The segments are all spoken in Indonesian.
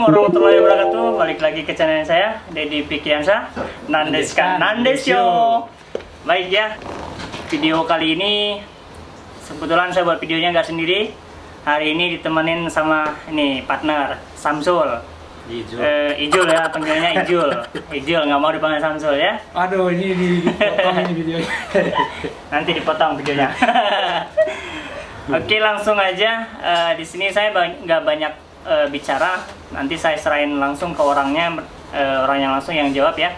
warahmatullahi wabarakatuh. Balik lagi ke channel saya, Dedi Pikiansa, Nandeskan Nandesyo. Baik ya, video kali ini kebetulan saya buat videonya nggak sendiri. Hari ini ditemenin sama ini partner Samsul. Ijul ya, panggilnya Ijul. Ijul, nggak mau dipanggil Samsul ya. Aduh, ini dipotong ini videonya. Nanti dipotong videonya. Oke, langsung aja. Di sini saya nggak banyak bicara. Nanti saya serahin langsung ke orangnya, orang yang langsung yang jawab ya.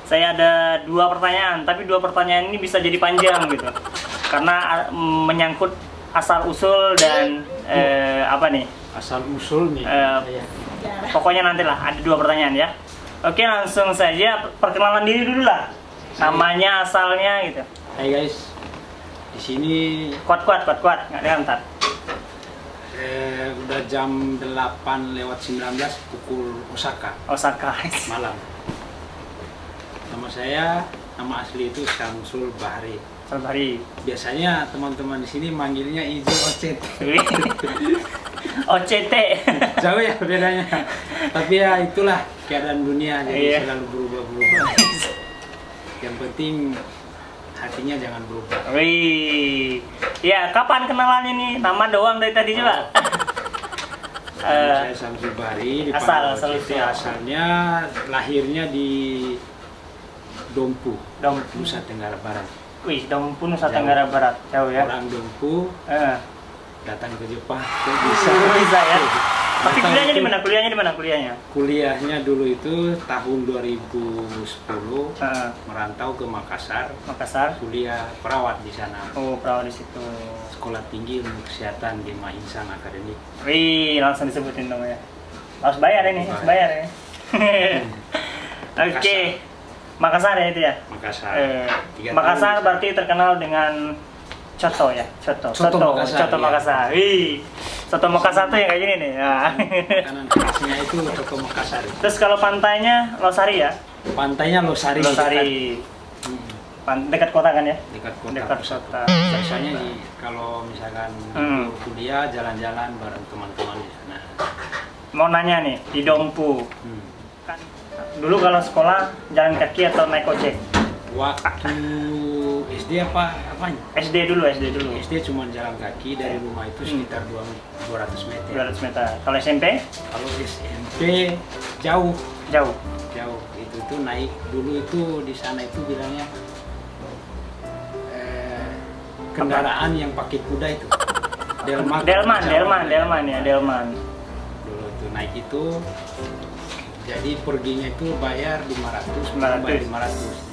Saya ada 2 pertanyaan, tapi 2 pertanyaan ini bisa jadi panjang gitu, karena menyangkut asal usul dan apa nih? Asal usul nih. Pokoknya nantilah ada 2 pertanyaan ya. Oke, langsung saja perkenalan diri dulu lah. Namanya, asalnya gitu. Hai guys. Di sini kuat nggak diantar. Udah jam 8:19 pukul Osaka malam. Nama saya, nama asli itu Samsul Bahri. Biasanya teman-teman di sini manggilnya Ijul OCT. OCT. Jauh ya bedanya. Tapi ya itulah keadaan dunia, jadi selalu berubah-berubah. Yang penting hatinya jangan berubah. Wih, ya kapan kenalan ini? Nama doang dari tadi coba. Saya Samsul Bahri, asalnya lahirnya di Dompu, Nusa Tenggara Barat. Wih, Dompu Nusa Tenggara Barat, jauh ya. Orang Dompu datang ke Jepang, kok bisa ya. Tapi kuliahnya di mana? Kuliahnya dulu itu tahun 2010 merantau ke Makassar. Kuliah perawat di sana. Oh, perawat di situ. Sekolah Tinggi Ilmu Kesehatan di Insan Akademik. Wih, langsung disebutin dong ya. Harus bayar ini, ya. Oke. Makassar ya itu ya? Makassar. Makassar berarti terkenal dengan coto ya? Coto Makassar. Ya. Wih. Soto Makassar tuh yang kayak gini nih. Ya. Makanan khasnya itu soto Makassar. Terus kalau pantainya Losari ya? Pantainya Losari. Dekat kota kan ya? Dekat kota. Biasanya kalau misalkan kuliah jalan-jalan bareng teman-teman di sana. Mau nanya nih, di Dompu. Kan dulu kalau sekolah jalan kaki atau naik ojek? Waktu SD apanya? SD dulu. SD cuma jalan kaki dari rumah itu sekitar 200 meter. 200 meter. Kalau SMP? Kalau SMP jauh. Itu tuh naik dulu itu di sana itu bilangnya kendaraan yang pakai kuda itu. Delman. Dulu tuh naik itu. Jadi perginya itu bayar 500.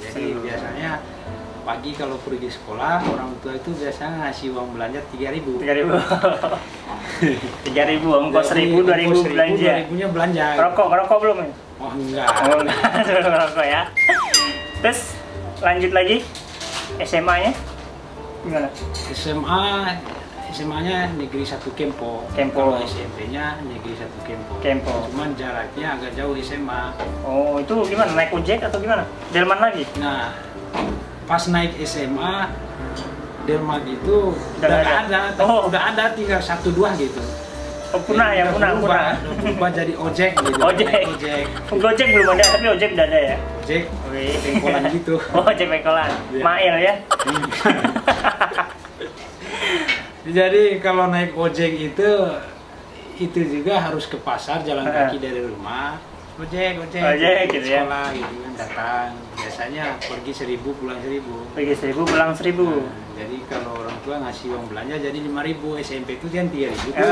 Jadi biasanya pagi kalau pergi sekolah, orang tua itu biasanya ngasih uang belanja 3.000. 3.000, ongkos 1.000, 2.000 belanja. 2.000-nya belanja. Rokok belum ya? Oh enggak. Sebelum rokok ya. Terus lanjut lagi SMA-nya gimana? SMA-nya Negeri 1 Kempo. Kalau SMP-nya Negeri 1 Kempo. Cuman jaraknya agak jauh SMA. Oh, itu gimana? Naik ojek atau gimana? Delman lagi? Nah, pas naik SMA, Delman itu udah ada. Udah ada, tinggal 1-2 gitu. Oh, punah. Berubah jadi ojek gitu. Gojek belum ada, tapi ojek udah ada ya? Ojek, pengkolan gitu. Oh, ojek pengkolan. Mail ya? Jadi kalau naik ojek itu juga harus ke pasar, jalan kaki dari rumah. Ojek gitu ya? Sekolah gitu kan, datang. Biasanya pergi 1.000 pulang 1.000. Pulang 1.000. Nah, jadi kalau orang tua ngasih uang belanja jadi 5.000. SMP itu kan 3.000 tuh.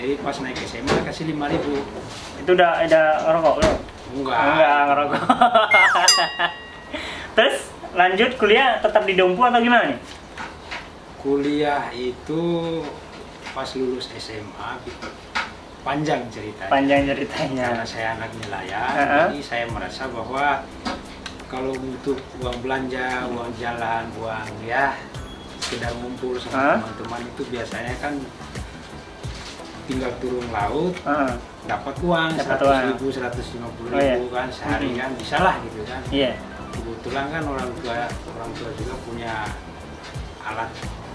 Jadi pas naik SMA kasih 5.000. Itu udah ngerokok belum? Enggak ngerokok. Terus lanjut kuliah tetap di Dompu atau gimana nih? Kuliah itu pas lulus SMA panjang ceritanya. Karena saya anak nelayan, jadi saya merasa bahwa kalau untuk uang belanja, uang jalan, uang ya sekedar ngumpul sama teman-teman itu biasanya kan tinggal turun laut, dapat uang 100.000, 150.000 kan sehari kan bisa lah gitu kan. Kebetulan kan orang tua juga punya alat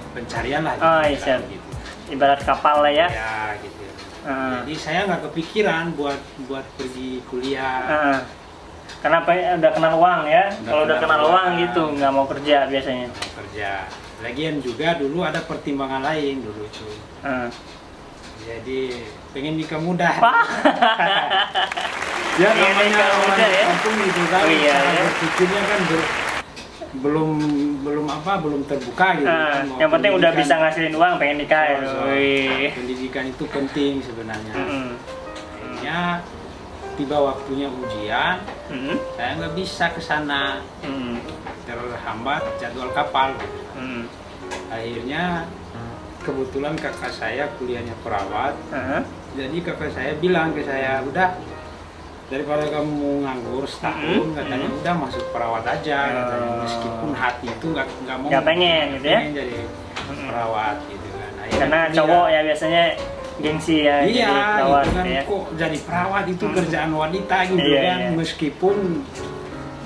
pencarian lah gitu. Ibarat kapal lah ya. Ya gitu. Jadi saya nggak kepikiran buat pergi kuliah. Kenapa? Udah kenal uang ya? Kalau udah kenal uang gitu nggak mau kerja biasanya. Kerja. Lagian juga dulu ada pertimbangan lain dulu itu. Jadi pengen nikah muda. Ya namanya orang kampung gitu kan. Berpikirnya kan belum terbuka gitu. Yang penting udah bisa ngasilin uang, pengen nikah. Pendidikan itu penting sebenarnya. Akhirnya tiba waktunya ujian, saya nggak bisa ke sana, terhambat jadwal kapal. Akhirnya kebetulan kakak saya kuliahnya perawat, jadi kakak saya bilang ke saya, udah daripada kamu nganggur setahun, katanya udah masuk perawat aja, katanya meskipun hati itu nggak mau, nggak pengen gitu ya, jadi perawat gitu kan. Akhirnya karena cowok ya biasanya gengsi ya, iya, jadi perawat gitu kan, ya. Kok jadi perawat itu kerjaan wanita gitu kan, meskipun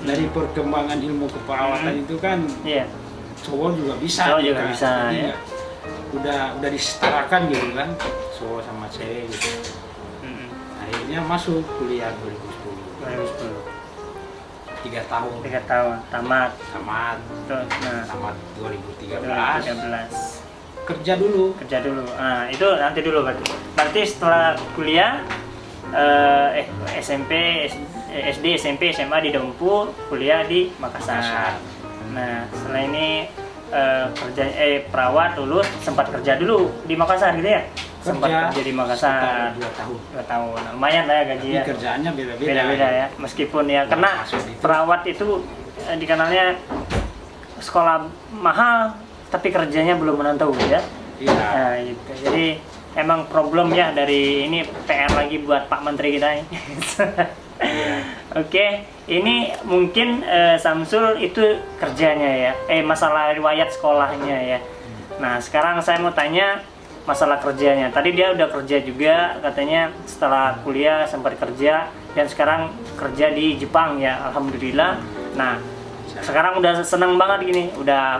dari perkembangan ilmu keperawatan itu kan cowok juga bisa, cowok juga kan? Bisa jadi ya. Udah disetarakan gitu kan, cowok sama cewek gitu. Akhirnya masuk kuliah 2010. 3 tahun. 3 tahun, tamat. Terus, tamat 2013. Kerja dulu. Nah, itu nanti dulu berarti setelah kuliah SMP, SD, SMP, SMA di Dompu, kuliah di Makassar. Nah, setelah ini kerja perawat lulus, sempat kerja dulu di Makassar gitu ya? Sempat kerja di Makassar 2 tahun. 2 tahun. Lumayan lah ya gaji ya. Kerjaannya beda-beda ya. Meskipun ya karena perawat itu dikenalnya sekolah mahal, tapi kerjanya belum menentu ya. Iya. Nah, gitu. Jadi emang problem ya dari ini PR lagi buat Pak Menteri kita ini. Oke, ini mungkin Samsul itu kerjanya ya. Masalah riwayat sekolahnya ya. Nah, sekarang saya mau tanya masalah kerjanya. Tadi dia udah kerja juga katanya setelah kuliah sempat kerja dan sekarang kerja di Jepang ya, alhamdulillah. Nah, sekarang udah seneng banget gini, udah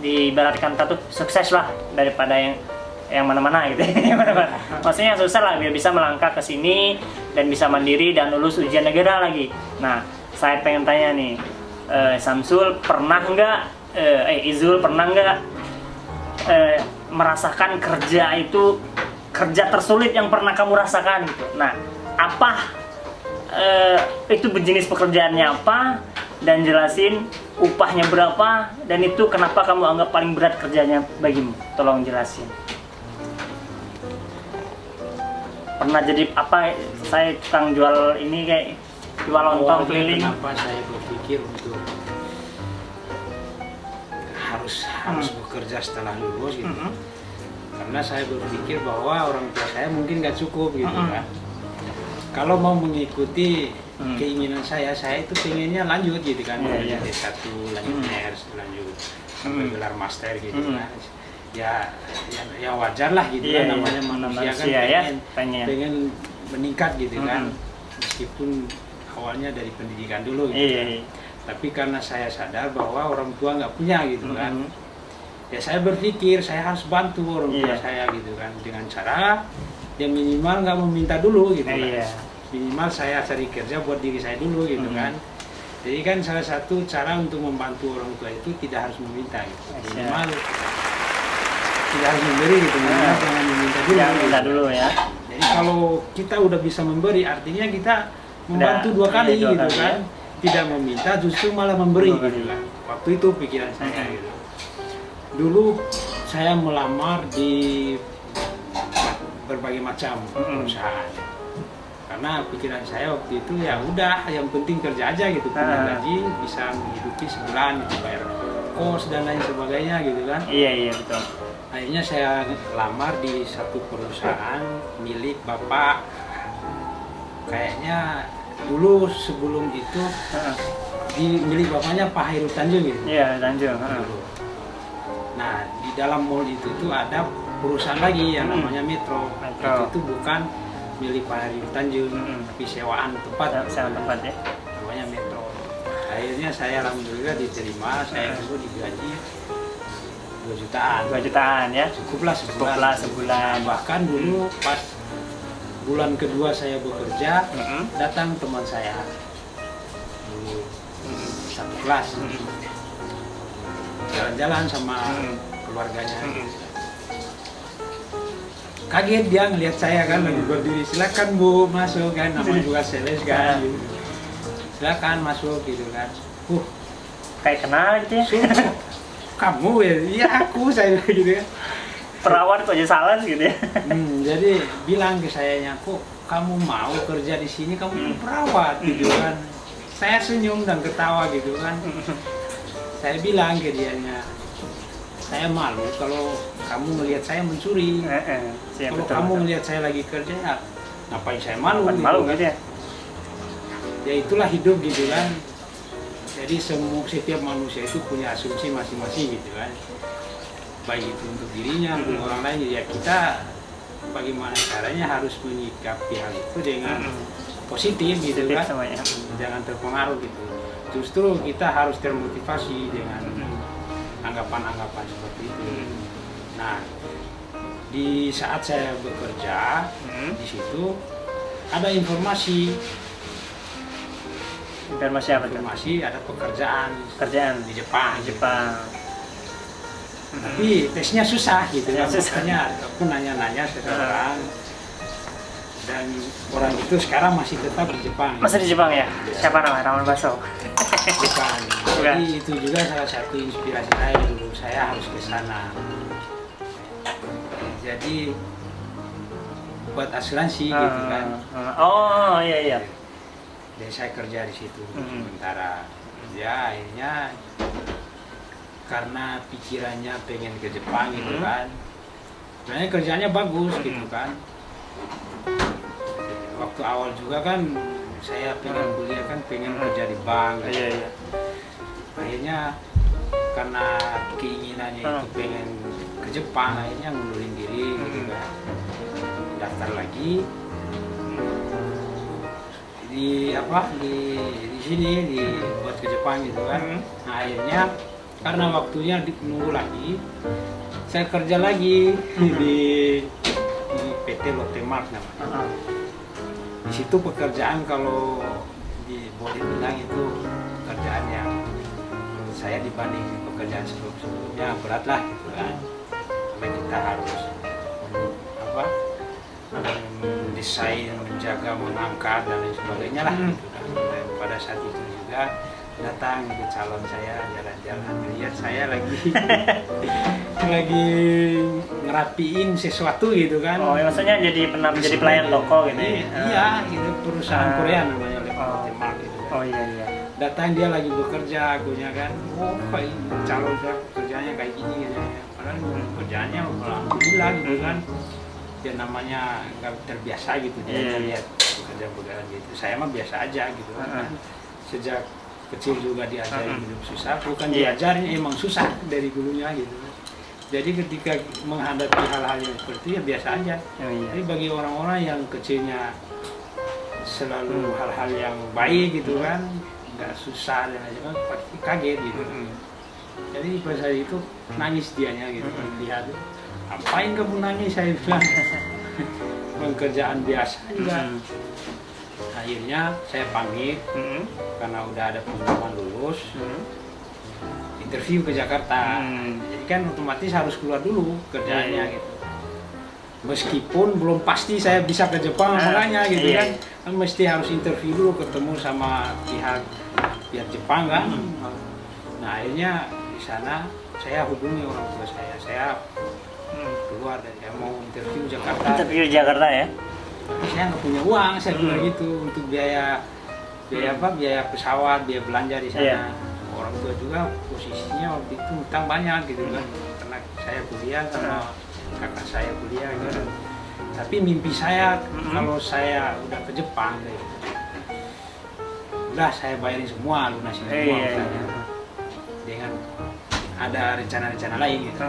diibaratkan kata sukses lah daripada yang mana-mana gitu. Maksudnya susah lah biar bisa melangkah ke sini dan bisa mandiri dan lulus ujian negara lagi. Nah, saya pengen tanya nih, Samsul pernah nggak, Izul pernah nggak merasakan kerja itu, kerja tersulit yang pernah kamu rasakan gitu? Nah, apa itu berjenis pekerjaannya apa, dan jelasin upahnya berapa, dan itu kenapa kamu anggap paling berat kerjanya bagimu? Tolong jelasin. Pernah jadi apa? Saya tukang jual ini, kayak jual lontong keliling. Kenapa saya berpikir untuk harus bekerja setelah lulus gitu? Karena saya berpikir bahwa orang tua saya mungkin nggak cukup gitu kan. Kalau mau mengikuti keinginan saya itu pengennya lanjut gitu kan, D1 lanjut ners, lanjut sampai gelar master gitu kan. Ya wajar lah gitu kan, namanya manusia kan pengen meningkat gitu kan, meskipun awalnya dari pendidikan dulu gitu kan. Tapi karena saya sadar bahwa orang tua nggak punya gitu kan, ya saya berpikir saya harus bantu orang tua saya gitu kan, dengan cara ya minimal nggak meminta dulu gitu kan. Minimal saya cari kerja buat diri saya dulu gitu kan. Jadi kan salah satu cara untuk membantu orang tua itu tidak harus meminta gitu. Minimal tidak harus memberi gitu, minimal jangan meminta dulu ya. Jadi kalau kita udah bisa memberi, artinya kita membantu dua kali gitu kan. Tidak meminta, justru malah memberi gitu kan. Waktu itu pikiran saya gitu. Dulu saya melamar di berbagai macam perusahaan. Karena pikiran saya waktu itu ya udah, yang penting kerja aja gitu, punya gaji, bisa menghidupi sebulan gitu, bayar kos dan lain sebagainya gitu kan. Iya betul. Akhirnya saya lamar di satu perusahaan milik bapak. Kayaknya dulu sebelum itu di milik bapaknya Pak Hairul Tanjung gitu. Iya, Tanjung. Nah, di dalam mall itu tuh ada perusahaan lagi yang namanya Metro. Itu bukan milik Pak Hairul Tanjung, tapi sewaan tempat. Sewaan tempat ya. Namanya Metro. Akhirnya saya alhamdulillah diterima, saya dulu digaji 2 jutaan. 2 jutaan ya. Cukuplah sebulan. Sebulan. Bahkan dulu pas bulan kedua saya bekerja, datang teman saya dulu satu kelas, jalan-jalan sama keluarganya. Kaget dia ngelihat saya kan lagi berdiri, silakan Bu masuk kan, namanya juga sales kan, silakan masuk gitu kan. Kayak kenal gitu ya? Kamu ya? Iya aku, saya gitu ya. Perawat kok aja salah gitu ya? Jadi bilang ke sayanya, kok kamu mau kerja di sini, kamu perawat gitu kan. Saya senyum dan ketawa gitu kan. Saya bilang ke dianya, saya malu kalau kamu melihat saya mencuri. Kalau kamu melihat saya lagi kerja, ya ngapain saya malu gitu, malu kan. Gitu ya? Ya itulah hidup gitu kan. Jadi setiap manusia itu punya asumsi masing-masing gitu kan. Baik itu untuk dirinya, untuk orang lain, ya kita bagaimana caranya harus menyikapi hal itu dengan positif gitu kan, jangan terpengaruh gitu. Justru kita harus termotivasi dengan anggapan-anggapan seperti itu. Nah, di saat saya bekerja di situ ada informasi apa? Informasi ada pekerjaan di Jepang. Tapi tesnya susah gitu kan, makanya aku nanya-nanya seseorang, dan orang itu sekarang masih tetap di Jepang. Masih di Jepang ya? Siapa namanya? Ramen Baso? Bukan. Jadi itu juga salah satu inspirasi saya dulu, saya harus ke sana. Jadi buat asuransi gitu kan. Oh iya. Jadi saya kerja di situ sementara. Ya akhirnya karena pikirannya pengen ke Jepang gitu kan, sebenarnya kerjanya bagus gitu kan. Waktu awal juga kan saya pengen kuliah kan, pengen kerja di bank gitu. Akhirnya karena keinginannya itu pengen ke Jepang, akhirnya ngundurin diri gitu kan, daftar lagi di sini buat ke Jepang gitu kan. Nah akhirnya karena waktunya nunggu lagi, saya kerja lagi di PT Lotte Mart namanya. Di situ pekerjaan kalau boleh bilang itu pekerjaan yang menurut saya dibanding pekerjaan sebelumnya berat lah gitu kan. Karena kita harus mendesain, menjaga, mengangkat dan lain sebagainya lah gitu kan. Dan pada saat itu juga datang ke calon saya jalan-jalan, lihat saya lagi ngerapiin sesuatu gitu kan. Oh, maksudnya jadi pelayan toko gitu. Iya, gitu, perusahaan Korea namanya Lotte Mart gitu kan. Oh iya. Datang dia lagi bekerja, akunya kan, kayak calon saya kerjanya kayak gini gitu. Padahal kerjanya alhamdulillah gitu kan. Ya namanya nggak terbiasa gitu dia lihat pekerjaan gitu. Saya mah biasa aja gitu kan. Sejak kecil juga diajarin hidup susah, bukan diajarin, emang susah dari dulunya gitu. Jadi ketika menghadapi hal-hal yang seperti ya biasa aja. Jadi bagi orang-orang yang kecilnya selalu hal-hal yang baik gitu kan, nggak susah dan aja, pasti kaget gitu. Jadi pada saat itu nangis dianya gitu, lihat, ngapain kamu nangis, saya bilang. Pekerjaan biasa juga. Akhirnya saya panggil karena udah ada pengumuman lulus, interview ke Jakarta. Jadi kan otomatis harus keluar dulu kerjaannya gitu. Meskipun belum pasti saya bisa ke Jepang makanya gitu kan, mesti harus interview dulu, ketemu sama pihak Jepang kan. Nah akhirnya di sana saya hubungi orang tua saya keluar dan saya mau interview Jakarta. Interview Jakarta ya? Saya nggak punya uang, saya bilang gitu, untuk biaya pesawat, biaya belanja di sana. Orang tua juga posisinya waktu itu utang banyak gitu kan, karena saya kuliah sama kakak saya kuliah gitu. Tapi mimpi saya kalau saya udah ke Jepang, udah saya bayarin semua, lunasin semua dengan ada rencana-rencana lain gitu.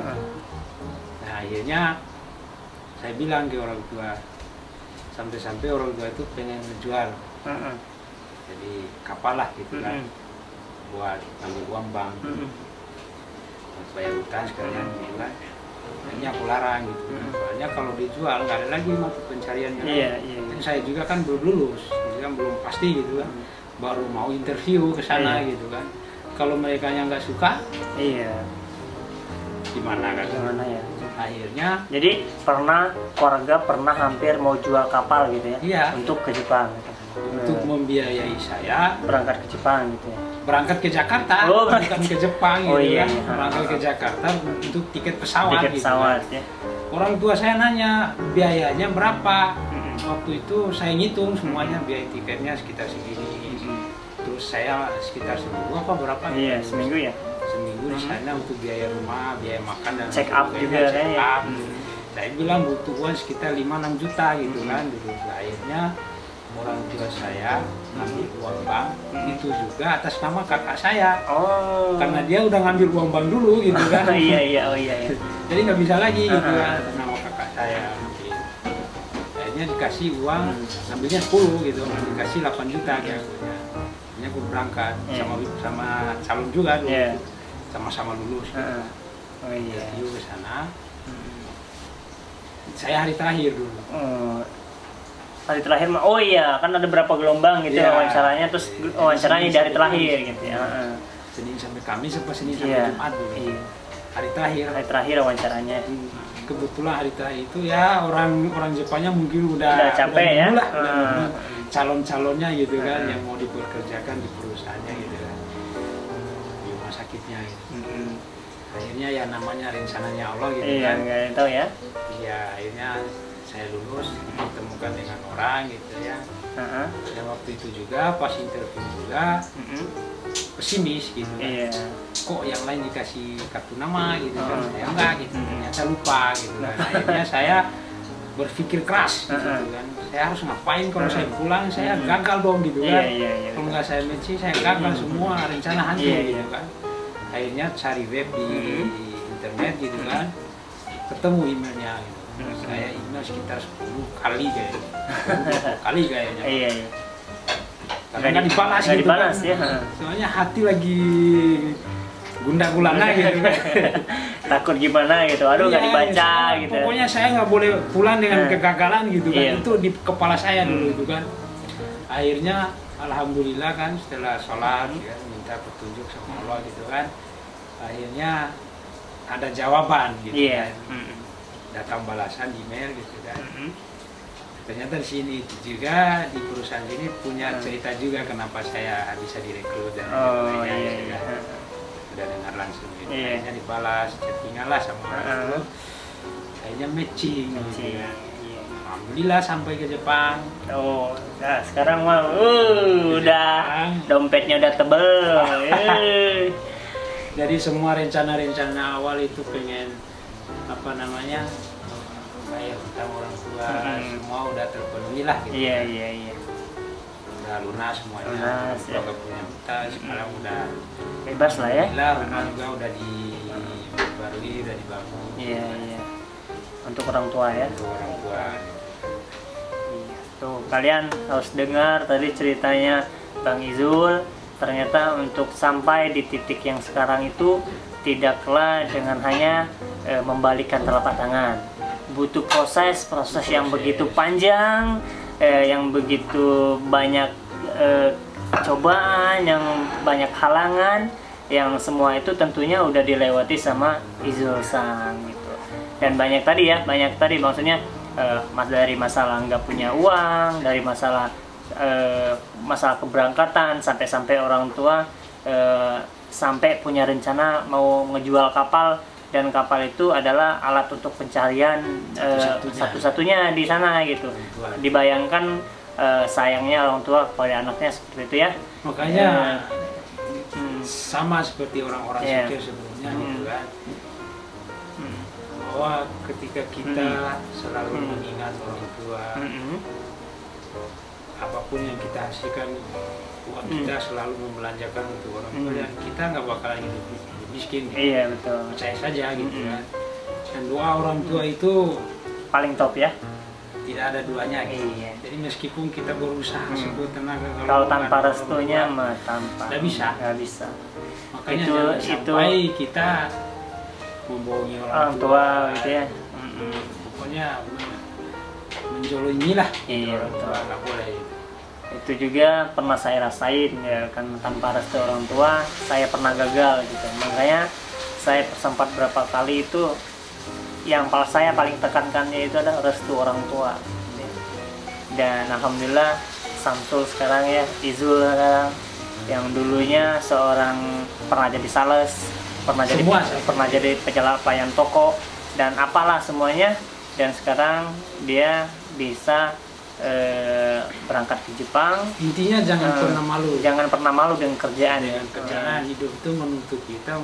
Nah akhirnya saya bilang ke orang tua, sampai-sampai orang tua itu pengen menjual, jadi kapal lah gitu kan, buat ambil uang bank, buat bayar utang sekalian. Bilang Akhirnya aku larang gitu. Soalnya kalau dijual nggak ada lagi mata pencariannya. Iya. Dan saya juga kan belum lulus, jadi kan belum pasti gitu kan. Baru mau interview ke sana gitu kan. Kalau mereka yang nggak suka, gimana kan? Gimana ya? Akhirnya, jadi keluarga pernah hampir mau jual kapal gitu ya? Iya. Untuk ke Jepang. Gitu. Untuk membiayai saya berangkat ke Jepang gitu ya? Berangkat ke Jakarta, bukan ke Jepang gitu ya. Berangkat ke Jakarta untuk tiket pesawat. Tiket pesawat gitu, ya. Orang tua saya nanya biayanya berapa. Waktu itu saya ngitung semuanya biaya tiketnya sekitar segini. Terus saya sekitar seminggu apa berapa? Iya, seminggu ya. Seminggu di sana untuk biaya rumah, biaya makan dan check up juga kayaknya. Saya bilang butuh uang sekitar 5-6 juta gitu kan dulu. Akhirnya orang tua saya ngambil uang bank itu juga atas nama kakak saya. Karena dia udah ngambil uang bank dulu gitu kan. Iya. Jadi nggak bisa lagi gitu kan atas nama kakak saya. Akhirnya dikasih uang, ambilnya 10 gitu, dikasih 8 juta kayak akhirnya aku berangkat sama calon juga dulu, sama-sama lulus. Interview ke sana. Saya hari terakhir dulu. Hari terakhir mah, kan ada berapa gelombang gitu wawancaranya, terus wawancaranya di hari terakhir gitu ya. Senin sampai Kamis apa Senin sampai Jumat dulu. Hari terakhir wawancaranya. Kebetulan hari terakhir itu ya orang Jepangnya mungkin udah capek udah calon-calonnya gitu kan yang mau dipekerjakan di perusahaannya gitu kan, di rumah sakitnya gitu. Akhirnya ya namanya rencananya Allah gitu kan. Nggak tahu ya. Iya, akhirnya saya lulus, ditemukan dengan orang gitu ya. Dan waktu itu juga pas interview juga pesimis gitu kan. Kok yang lain dikasih kartu nama gitu kan, saya enggak gitu. Ternyata lupa gitu kan. Akhirnya saya berpikir keras gitu kan. Saya harus ngapain kalau saya pulang, saya gagal dong gitu kan. Kalau nggak saya menci, saya gagal semua rencana hancur gitu kan. Akhirnya cari web di internet gitu kan, ketemu emailnya gitu. Saya email sekitar 10 kali kayaknya. Karena nggak dibalas gitu kan. Soalnya hati lagi gundah gulana gitu kan. Takut gimana gitu, aduh nggak dibaca gitu. Pokoknya saya nggak boleh pulang dengan kegagalan gitu kan. Itu di kepala saya dulu itu kan. Akhirnya alhamdulillah kan setelah sholat ya, minta petunjuk sama Allah gitu kan. Akhirnya ada jawaban gitu kan. Datang balasan email gitu kan. Ternyata di sini juga di perusahaan ini punya cerita juga kenapa saya bisa direkrut dan lain-lain. Udah dengar langsung gitu. Akhirnya dibalas, chattingan lah sama orang itu. Akhirnya matching gitu kan. Alhamdulillah sampai ke Jepang. Nah sekarang mah udah dompetnya udah tebel. Jadi semua rencana-rencana awal itu pengen apa namanya bayar utang orang tua semua udah terpenuhi lah gitu. Iya. Udah lunas semuanya. Udah punya utang, sekarang udah bebas lah ya. Alhamdulillah rumah juga udah dibarui, udah dibangun. Iya. Untuk orang tua ya. Untuk orang tua. Tuh kalian harus dengar tadi ceritanya Bang Izul. Ternyata untuk sampai di titik yang sekarang itu tidaklah dengan hanya membalikkan telapak tangan, butuh proses yang begitu panjang, yang begitu banyak cobaan, yang banyak halangan, yang semua itu tentunya udah dilewati sama Izul Sang gitu. Dan banyak tadi maksudnya dari masalah nggak punya uang, dari masalah keberangkatan sampai orang tua sampai punya rencana mau ngejual kapal, dan kapal itu adalah alat untuk pencarian satu-satunya di sana gitu. Dibayangkan sayangnya orang tua kepada anaknya seperti itu ya. Makanya sama seperti orang-orang sukses sebelumnya gitu kan. Bahwa ketika kita selalu mengingat orang tua, apapun yang kita hasilkan, uang kita selalu membelanjakan untuk orang tua, dan kita nggak bakalan hidup miskin gitu. Iya betul. Percaya saja gitu kan. Dan doa orang tua itu paling top ya. Tidak ada duanya gitu. Jadi meskipun kita berusaha sekuat tenaga, kalau tanpa restunya mah nggak bisa. Makanya itu sampai kita membohongi orang tua gitu ya. Pokoknya menjolimi lah. Iya, orang tua nggak boleh. Itu juga pernah saya rasain ya kan, tanpa restu orang tua saya pernah gagal gitu. Makanya saya sempat berapa kali itu yang saya paling tekankannya itu adalah restu orang tua. Dan alhamdulillah Samsul sekarang ya, Izul sekarang yang dulunya seorang pernah jadi sales, pernah jadi pelayan toko dan apalah semuanya, dan sekarang dia bisa berangkat ke Jepang. Intinya jangan pernah malu. Jangan pernah malu dengan kerjaan. Dengan kerjaan hidup itu menuntut kita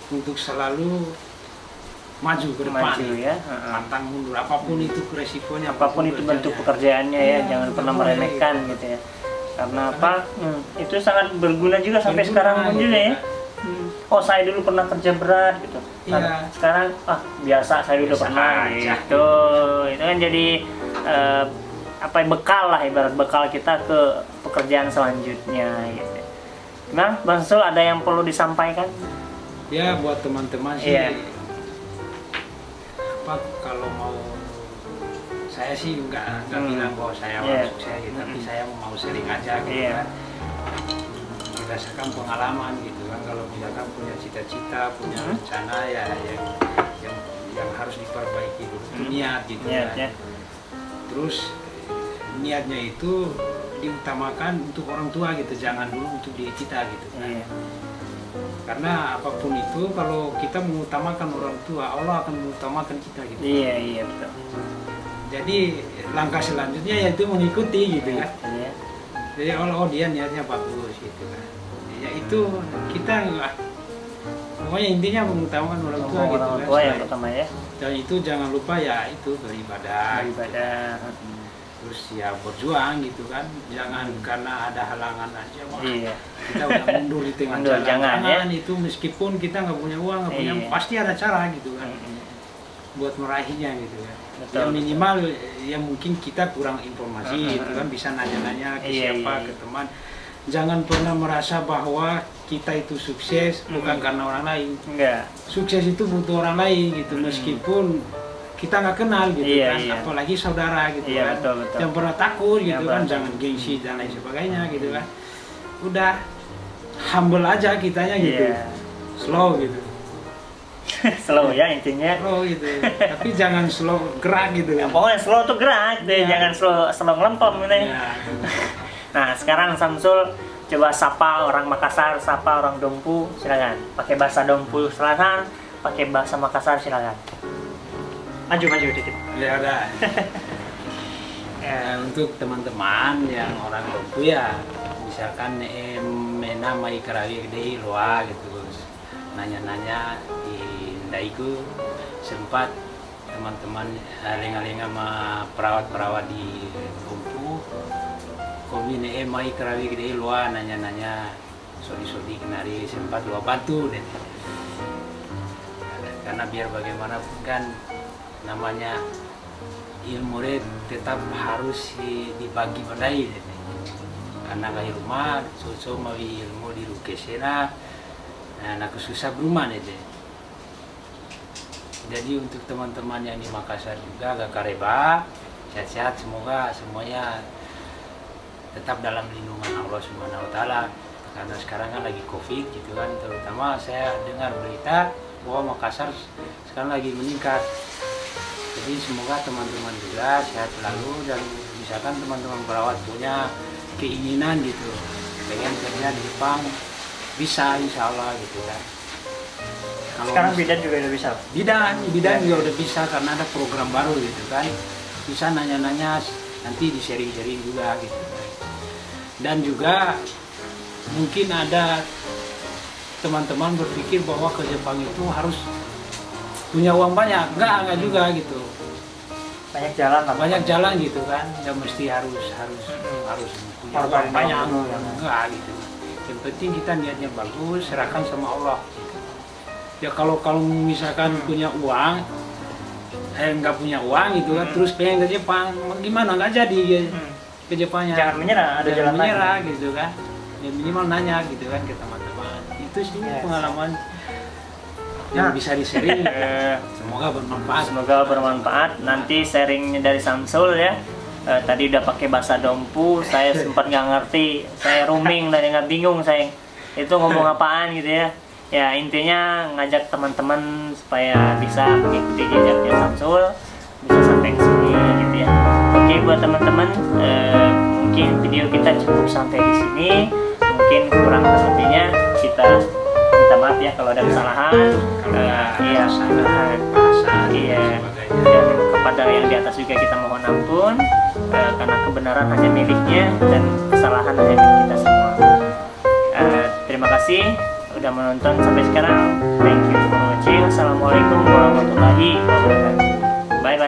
untuk selalu maju ke depan. Maju ya. Pantang mundur apapun itu resikonya. Apapun itu bentuk pekerjaannya ya, jangan pernah meremehkan gitu ya. Karena apa? Itu sangat berguna juga sampai sekarang pun juga ya. Oh, saya dulu pernah kerja berat gitu. Iya. Sekarang biasa, saya dulu pernah gitu. Itu kan jadi bekal lah, ibarat bekal kita ke pekerjaan selanjutnya gitu. Nah, Bang Sul ada yang perlu disampaikan? Ya, buat teman-teman sih. Kalau mau, saya sih nggak bilang bahwa saya orang sukses gitu, tapi saya mau sharing aja gitu kan. Berdasarkan pengalaman gitu kan, kalau misalkan punya cita-cita, punya rencana ya yang harus diperbaiki dulu itu niat gitu kan. Terus niatnya itu diutamakan untuk orang tua gitu, jangan dulu untuk diri kita gitu kan. Karena apapun itu kalau kita mengutamakan orang tua, Allah akan mengutamakan kita gitu. Iya betul. Jadi langkah selanjutnya yaitu mengikuti gitu kan. Jadi dia niatnya bagus gitu kan. Ya itu kita pokoknya intinya mengutamakan orang tua gitu kan. Orang tua yang pertama ya. Dan itu jangan lupa ya itu beribadah. Terus ya berjuang gitu kan, jangan karena ada halangan aja kita udah mundur di tengah jalan. Jangan itu meskipun kita nggak punya uang, nggak punya, pasti ada cara gitu kan buat meraihnya gitu kan. Yang minimal ya mungkin kita kurang informasi gitu kan, bisa nanya-nanya ke siapa, ke teman. Jangan pernah merasa bahwa kita itu sukses bukan karena orang lain. Sukses itu butuh orang lain gitu, meskipun kita nggak kenal gitu kan, apalagi saudara gitu kan. Betul. Yang pernah takut gitu kan, jangan gengsi dan lain sebagainya gitu kan. Udah humble aja kitanya gitu, slow gitu. Slow ya intinya. Slow gitu, tapi jangan slow gerak gitu. Ya, pokoknya slow tuh gerak, jangan slow ngelempem gitu. Nah sekarang Samsul coba sapa orang Makassar, sapa orang Dompu, silakan. Pakai bahasa Dompu silakan, pakai bahasa Makassar silakan. Maju dikit. Ya udah. Untuk teman-teman yang orang Dompu ya, misalkan mena mai karawi gede loa gitu, nanya-nanya di Daiku, sempat teman-teman lenga-lenga sama perawat-perawat di Dompu, kami mai karawi gede loa nanya-nanya sodi-sodi kenari, sempat loa bantu deh. Karena biar bagaimanapun kan namanya ilmu tetap harus dibagi badai karena kayak rumah so mau ilmu di rukesena nah susah berumah deh. Jadi untuk teman-teman yang di Makassar juga agak kareba sehat-sehat, semoga semuanya tetap dalam lindungan Allah Subhanahu wa Ta'ala, karena sekarang kan lagi Covid gitu kan. Terutama saya dengar berita bahwa Makassar sekarang lagi meningkat. Jadi semoga teman-teman juga sehat selalu, dan misalkan teman-teman perawat punya keinginan gitu, pengen kerja di Jepang, bisa insya Allah gitu kan. Kalau sekarang bidan juga udah bisa? Bidan juga udah bisa karena ada program baru gitu kan. Bisa nanya-nanya, nanti di sharing-sharing juga gitu. Dan juga mungkin ada teman-teman berpikir bahwa ke Jepang itu harus punya uang banyak, enggak juga gitu. Banyak jalan gitu kan, nggak mesti harus punya uang banyak, enggak gitu. Yang penting kita niatnya bagus, serahkan sama Allah. Ya kalau misalkan punya uang, nggak punya uang gitu kan, terus pengen ke Jepang, gimana nggak jadi ke Jepangnya? Jangan menyerah, ada jalan menyerah gitu kan. Ya minimal nanya gitu kan ke teman-teman. Itu sih pengalaman yang bisa di-sharing. Semoga bermanfaat. Semoga bermanfaat. Nanti sharingnya dari Samsul ya. Tadi udah pakai bahasa Dompu, saya sempat nggak ngerti, saya roaming dan nggak bingung saya itu ngomong apaan gitu ya. Ya intinya ngajak teman-teman supaya bisa mengikuti jejaknya Samsul, bisa sampai ke sini gitu ya. Oke buat teman-teman, mungkin video kita cukup sampai di sini. Mungkin kurang lebihnya kita minta maaf ya kalau ada kesalahan. Iya, iya. Dan kepada yang di atas juga kita mohon ampun, karena kebenaran hanya miliknya dan kesalahan hanya milik kita semua. Terima kasih udah menonton sampai sekarang. Thank you for watching. Assalamualaikum warahmatullahi wabarakatuh.